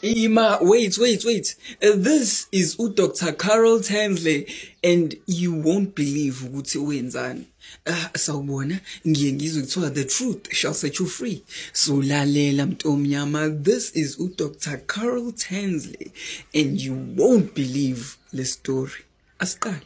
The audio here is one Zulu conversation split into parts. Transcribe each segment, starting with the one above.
Ima, wait. This is Dr. Carol Tansley, and you won't believe ukuthi wenzani. Sawubona, ngiye ngizwe kuthiwa the truth shall set you free. So lalela mntomnyama, this is Dr. Carol Tansley, and you won't believe the story. Asiqale.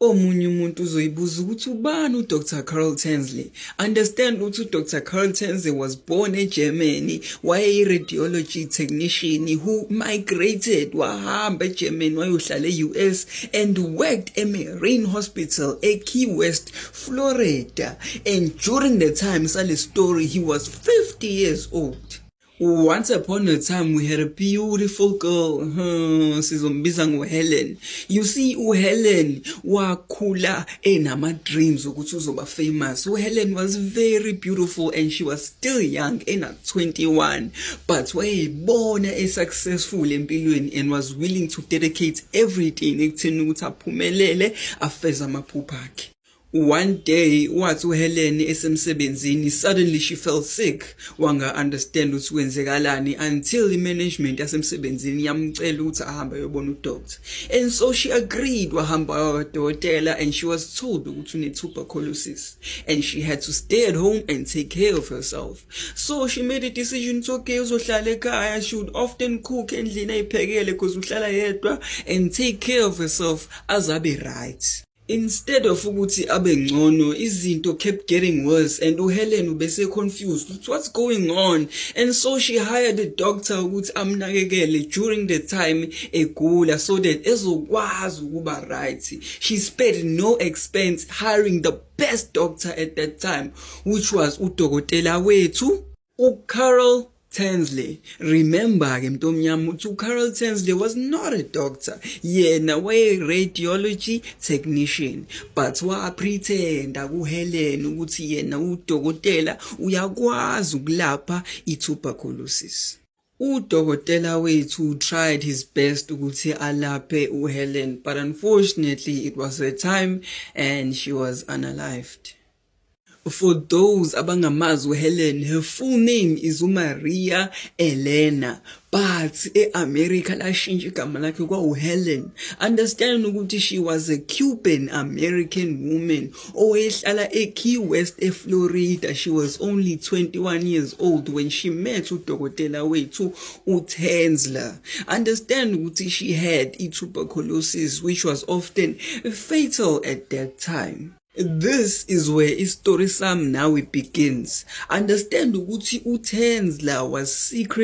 Omunye umuntu uzoyibuza ukuthi ubani Dr. Carol Tansley. Understand ukuthi Dr. Carol Tansley was born in Germany, radiology technician who migrated wahamba eGermany wayohlala eUS and worked at Marine Hospital at Key West, Florida. And during the time sale story he was 50 years old. Once upon a time we had a beautiful girl, sizombiza nguHelen. You see, uHelen wakhula enama dreams ukuthi uzoba famous. uHelen was very beautiful and she was still young, at 21, but wayebona successful empilweni and was willing to dedicate everything ekutheni ukuthi aphumelele afeze amaphupho akhe. One day, uHelen esemsebenzini, suddenly she felt sick. Wanga understand ukuthi kwenzekalani until the management yasemsebenzini yamcela ukuthi ahambe ayobona udoctor. And so she agreed wahamba kwadokotela and she was told ukuthi une-tuberculosis and she had to stay at home and take care of herself. So she made a decision to okay uzohlala ekhaya. She would often cook endlini ayiphekele because uhlala yedwa and take care of herself azabe right. Instead of ukuthi abe ngcono, izinto kept getting worse and uHelen ubese confused with what's going on, and so she hired a doctor ukuthi amnakekele during the time egula so that ezokwazi ukuba right. She spared no expense hiring the best doctor at that time, which was udokotela wethu uCarol Tansley. Remember ke mntomnyama ukuthi Carol Tansley was not a doctor. Yena radiology technician, but pretenda kuHelen ukuthi yena udokotela uyakwazi ukulapha tuberculosis. Udokotela wethu tried his best ukuthi alaphe uHelen, but unfortunately it was her time and she was unalived. For those abangamazi uHelen, her full name is uMaria Elena, but e-America lashintsha igama lakhe kwa uHelen. Understand ukuthi she was a Cuban American woman owayehlala eKey West eFlorida. She was only 21 years old when she met udokotela wethu uTansley. Understand ukuthi she had tuberculosis, which was often fatal at that time. This is where the story now begins. Understand ukuthi uTansley was secret